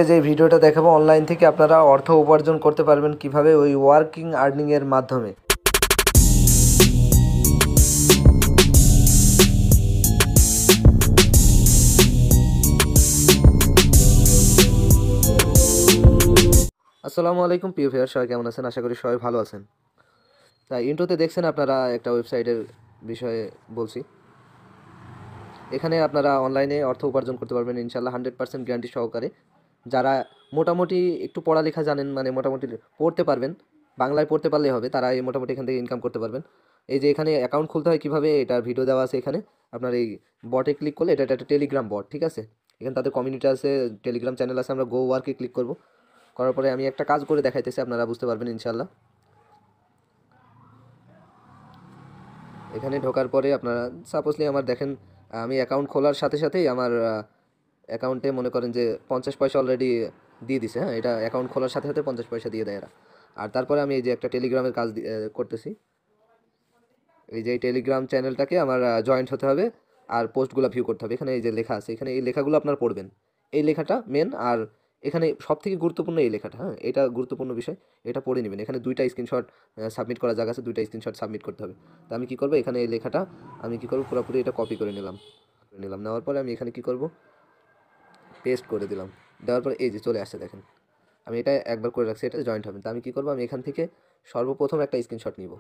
যে ভিডিওটা দেখাবো অনলাইন থেকে আপনারা অর্থ উপার্জন করতে পারবেন কিভাবে ওই ওয়ার্কিং আর্নিং এর মাধ্যমে। আসসালামু আলাইকুম প্রিয় ভিউয়ার, সবাই কেমন আছেন? আশা করি সবাই ভালো আছেন। তাই ইন্ট্রোতে দেখছেন আপনারা একটা ওয়েবসাইটের বিষয়ে বলছি। এখানে আপনারা অনলাইনে অর্থ উপার্জন করতে পারবেন ইনশাল্লাহ 100% গ্যারান্টি সহকারে। যারা মোটামুটি একটু পড়ালেখা জানেন, মানে মোটামুটি পড়তে পারবেন, বাংলায় পড়তে পারলেই হবে, তারা এই মোটামুটি এখান থেকে ইনকাম করতে পারবেন। এই যে এখানে অ্যাকাউন্ট খুলতে হয় কীভাবে, এটার ভিডিও দেওয়া আছে এখানে। আপনার এই বটে ক্লিক করলে, এটা একটা টেলিগ্রাম বট, ঠিক আছে। এখানে তাদের কমিউনিটি আছে, টেলিগ্রাম চ্যানেল আছে। আমরা গো ওয়ার্কে ক্লিক করব। করার পরে আমি একটা কাজ করে দেখাইতেছি, আপনারা বুঝতে পারবেন ইনশাল্লাহ। এখানে ঢোকার পরে আপনারা সাপোজলি আমার দেখেন, আমি অ্যাকাউন্ট খোলার সাথে সাথেই আমার অ্যাকাউন্টে মনে করেন যে 50 পয়সা অলরেডি দিয়ে দিছে। হ্যাঁ, এটা অ্যাকাউন্ট খোলার সাথে সাথে 50 পয়সা দিয়ে দেয় এরা। আর তারপরে আমি এই যে একটা টেলিগ্রামের কাজ করতেছি। এই যে এই টেলিগ্রাম চ্যানেলটাকে আমার জয়েন্ট হতে হবে, আর পোস্টগুলো ভিউ করতে হবে। এখানে এই যে লেখা আছে, এখানে এই লেখাগুলো আপনার পড়বেন। এই লেখাটা মেন, আর এখানে সব থেকে গুরুত্বপূর্ণ এই লেখাটা। হ্যাঁ, এটা গুরুত্বপূর্ণ বিষয়, এটা পড়ে নেবেন। এখানে দুইটা স্ক্রিনশট সাবমিট করা জায়গা আছে, দুইটা স্ক্রিনশট সাবমিট করতে হবে। তো আমি কী করবো, এখানে এই লেখাটা আমি কী করবো, পুরোপুরি এটা কপি করে নিলাম। নেওয়ার পরে আমি এখানে কী করব, পেস্ট করে দিলাম। দেওয়ার পরে এই যে চলে আসছে দেখেন, আমি এটা একবার করে রাখছি, এটা জয়েন্ট হবে। তো আমি কী করবো, আমি এখান থেকে সর্বপ্রথম একটা স্ক্রিনশট নিব।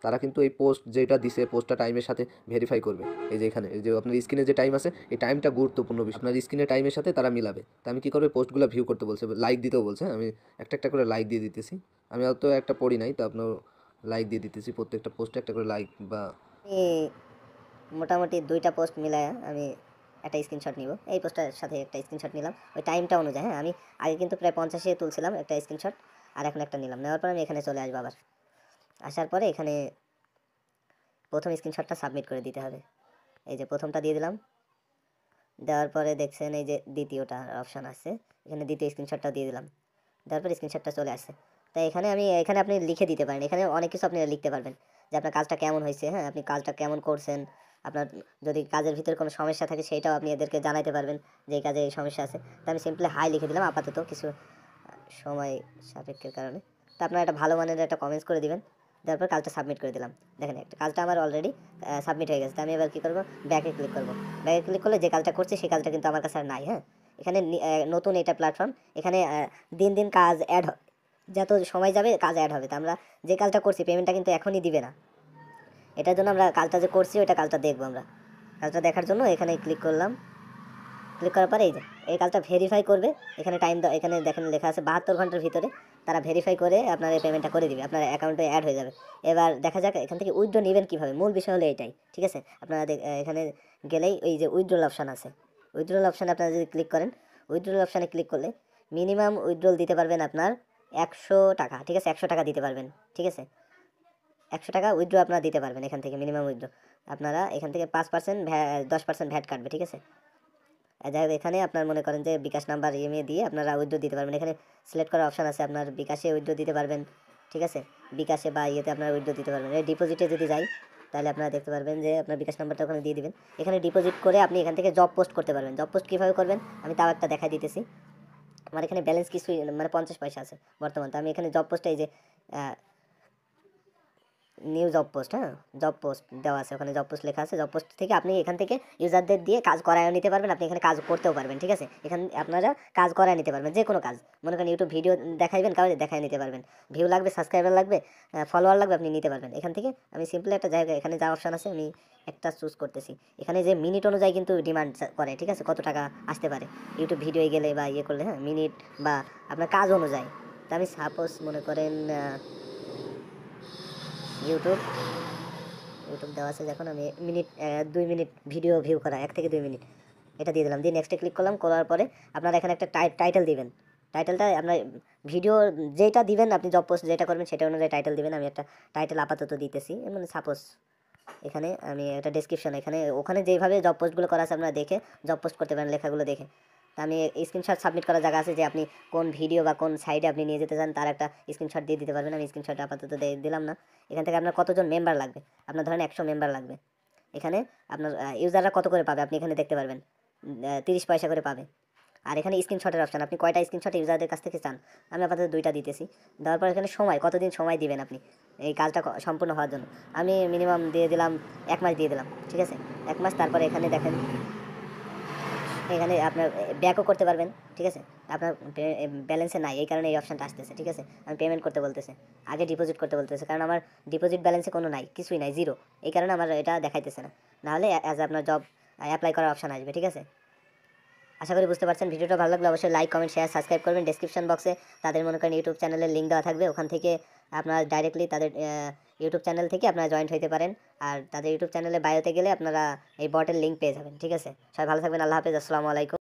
তারা কিন্তু এই পোস্ট যেটা দিছে, পোস্টটা টাইমের সাথে ভেরিফাই করবে। এই যে এখানে এই যে আপনার স্ক্রিনে যে টাইম আছে, এই টাইমটা গুরুত্বপূর্ণ বিষয়। আপনার স্ক্রিনে টাইমের সাথে তারা মিলাবে। তো আমি কী করবো, পোস্টগুলো ভিউ করতে বলছে, লাইক দিতেও বলছে। আমি একটা একটা করে লাইক দিয়ে দিতেছি। আমি অত একটা পড়ি নাই, তো আপনার লাইক দিয়ে দিতেছি। প্রত্যেকটা পোস্টে একটা করে লাইক বা মোটামুটি 2টা পোস্ট মিলায়া আমি একটা স্ক্রিনশট নিব। এই পোস্টটার সাথে একটা স্ক্রিনশট নিলাম ওই টাইমটা অনুযায়ী। হ্যাঁ, আমি আগে কিন্তু প্রায় 50 তুলছিলাম একটা স্ক্রিনশট, আর এখন একটা নিলাম। নেওয়ার পর আমি এখানে চলে আসবো। আবার আসার পরে এখানে প্রথম স্ক্রিনশটটা সাবমিট করে দিতে হবে। এই যে প্রথমটা দিয়ে দিলাম। দেওয়ার পরে দেখছেন এই যে দ্বিতীয়টা অপশান আছে, এখানে দ্বিতীয় স্ক্রিনশটটা দিয়ে দিলাম। দেওয়ার পরে স্ক্রিনশটটা চলে আসছে। তাই এখানে আপনি লিখে দিতে পারেন। এখানে অনেক কিছু আপনি লিখতে পারবেন যে আপনার কাজটা কেমন হয়েছে। হ্যাঁ, আপনি কাজটা কেমন করছেন। আপনার যদি কাজের ভিতরে কোনো সমস্যা থাকে সেটাও আপনি এদেরকে জানাতে পারবেন যে এই কাজে এই সমস্যা আছে। তো আমি সিম্পলি হাই লিখে দিলাম আপাতত, কিছু সময় সাপেক্ষের কারণে। তো আপনারা একটা ভালো মানের একটা কমেন্টস করে দিবেন। তারপর কাজটা সাবমিট করে দিলাম। দেখেন একটা কাজটা আমার অলরেডি সাবমিট হয়ে গেছে। তো আমি এবার কী করবো, ব্যাকে ক্লিক করবো। ব্যাকে ক্লিক করলে যে কাজটা করছি সেই কাজটা কিন্তু আমার কাছে আর নাই। হ্যাঁ, এখানে নতুন এটা প্ল্যাটফর্ম, এখানে দিন দিন কাজ অ্যাড, যত সময় যাবে কাজ অ্যাড হবে। তো আমরা যে কাজটা করছি পেমেন্টটা কিন্তু এখনই দিবে না। এটার জন্য আমরা কাজটা যে করছি ওইটা কাজটা দেখবো। আমরা কাজটা দেখার জন্য এখানে ক্লিক করলাম। ক্লিক করার পরে এই যে এই কাজটা ভেরিফাই করবে। এখানে টাইম এখানে দেখেন লেখা আছে 72 ঘন্টার ভিতরে তারা ভেরিফাই করে আপনার এই পেমেন্টটা করে দিবে, আপনার অ্যাকাউন্টে অ্যাড হয়ে যাবে। এবার দেখা যাক এখান থেকে উইথড্র নেবেন কীভাবে। মূল বিষয় হলো এটাই, ঠিক আছে। আপনারা এখানে গেলেই ওই যে উইথড্রল অপশান আছে, উইথড্রল অপশানে আপনারা যদি ক্লিক করেন, উইথড্রল অপশানে ক্লিক করলে মিনিমাম উইথড্রল দিতে পারবেন আপনার 100 টাকা, ঠিক আছে। 100 টাকা দিতে পারবেন, ঠিক আছে। 100 টাকা উইথড্র আপনারা দিতে পারবেন এখান থেকে, মিনিমাম উইথড্র। আপনারা এখান থেকে 5% 10% ভ্যাট কাটবে, ঠিক আছে। যাই হোক, এখানে আপনার মনে করেন যে বিকাশ নাম্বার ইএমআই দিয়ে আপনারা উইথড্র দিতে পারবেন। এখানে সিলেক্ট করার অপশান আছে, আপনার বিকাশে উইথড্র দিতে পারবেন, ঠিক আছে। বিকাশে বা ইয়েতে আপনারা উইথড্র দিতে পারবেন। এই ডিপোজিটে যদি যাই তাহলে আপনারা দেখতে পারবেন যে আপনার বিকাশ নাম্বারটা ওখানে দিয়ে দিবেন। এখানে ডিপোজিট করে আপনি এখান থেকে জব পোস্ট করতে পারবেন। জব পোস্ট কীভাবে করবেন আমি তাও একটা দেখাই দিতেছি। আমার এখানে ব্যালেন্স কিছুই মানে 50 পয়সা আছে বর্তমান। তো আমি এখানে জব পোস্টে এই যে নিউ জব পোস্ট, হ্যাঁ জব পোস্ট দেওয়া আছে, ওখানে জব পোস্ট লেখা আছে। জব পোস্ট থেকে আপনি এখান থেকে ইউজারদের দিয়ে কাজ করায়ও নিতে পারবেন। আপনি এখানে কাজ করতেও পারবেন, ঠিক আছে। এখানে আপনারা কাজ করায় নিতে পারবেন, যে কোনো কাজ। মনে করেন ইউটিউব ভিডিও দেখাইবেন, কাউকে দেখায় নিতে পারবেন। ভিউ লাগবে, সাবস্ক্রাইবার লাগবে, ফলোয়ার লাগবে, আপনি নিতে পারবেন এখান থেকে। আমি সিম্পলি একটা জায়গা, এখানে যা অপশান আছে আমি একটা চুজ করতেছি। এখানে যে মিনিট অনুযায়ী কিন্তু ডিমান্ড করে, ঠিক আছে, কত টাকা আসতে পারে ইউটিউব ভিডিও গেলে বা ইয়ে করলে। হ্যাঁ, মিনিট বা আপনার কাজ অনুযায়ী। তো আমি সাপোজ মনে করেন ইউটিউব দেওয়া আছে, যখন আমি মিনিট 2 মিনিট ভিডিও ভিউ করা, 1 থেকে 2 মিনিট, এটা দিয়ে দিলাম। দিয়ে নেক্সটে ক্লিক করলাম। করার পরে আপনারা এখানে একটা টাইটেল দিবেন। টাইটেলটা আপনার ভিডিও যেটা দিবেন, আপনি জব পোস্ট যেটা করবেন সেটা অনুযায়ী টাইটেল দিবেন। আমি একটা টাইটেল আপাতত দিতেছি, মানে সাপোজ এখানে আমি একটা ডেসক্রিপশন, এখানে ওখানে যেভাবে জব পোস্টগুলো করা আছে আপনারা দেখে জব পোস্ট করতে পারেন লেখাগুলো দেখে। তা আমি স্ক্রিনশট সাবমিট করার জায়গা আছে যে আপনি কোন ভিডিও বা কোন সাইডে আপনি নিয়ে যেতে চান, তার একটা স্ক্রিনশট দিয়ে দিতে পারবেন। আমি স্ক্রিনশট আপাতত দিলাম না। এখান থেকে আপনার কতজন মেম্বার লাগবে, আপনার ধরেন 100 মেম্বার লাগবে। এখানে আপনার ইউজাররা কত করে পাবে আপনি এখানে দেখতে পারবেন, 30 পয়সা করে পাবে। আর এখানে স্ক্রিনশটের অপশন, আপনি কয়টা স্ক্রিনশট ইউজারদের কাছ থেকে চান। আমি আপাতত 2টা দিতেছি। দেওয়ার পর এখানে সময়, কতদিন সময় দিবেন আপনি এই কাজটা সম্পূর্ণ হওয়ার জন্য। আমি মিনিমাম দিয়ে দিলাম 1 মাস দিয়ে দিলাম, ঠিক আছে, 1 মাস। তারপরে এখানে দেখেন, এখানে আপনার ব্যাকও করতে পারবেন, ঠিক আছে। আপনার ব্যালেন্সে নাই, এই কারণে এই অপশানটা আসতেছে, ঠিক আছে। আমি পেমেন্ট করতে বলতেছে, আগে ডিপোজিট করতে বলতেছে, কারণ আমার ডিপোজিট ব্যালেন্সে কোনো নাই, কিছুই নাই, জিরো। এই কারণে আমার এটা দেখাইতেছে না। নাহলে অ্যাজ আপনার জব অ্যাপ্লাই করার অপশান আসবে, ঠিক আছে। আশা করি বুঝতে পারছেন। ভিডিওটা ভালো লাগলে অবশ্যই লাইক, কমেন্ট, শেয়ার, সাবস্ক্রাইব করবেন। ডেসক্রিপশন বক্সে তাদের মনে করেন ইউটিউব চ্যানেলের লিঙ্ক দেওয়া থাকবে, ওখান থেকে আপনারা ডাইরেক্টলি তাদের ইউটিউব চ্যানেল থেকে আপনারা জয়েন্ট হতে পারেন। আর তাদের ইউটিউব চ্যানেলে বায়োতে গেলে আপনারা এই বটের লিঙ্ক পেয়ে যাবেন, ঠিক আছে। সবাই ভালো থাকবেন, আল্লাহ হাফেজ, আসসালামু আলাইকুম।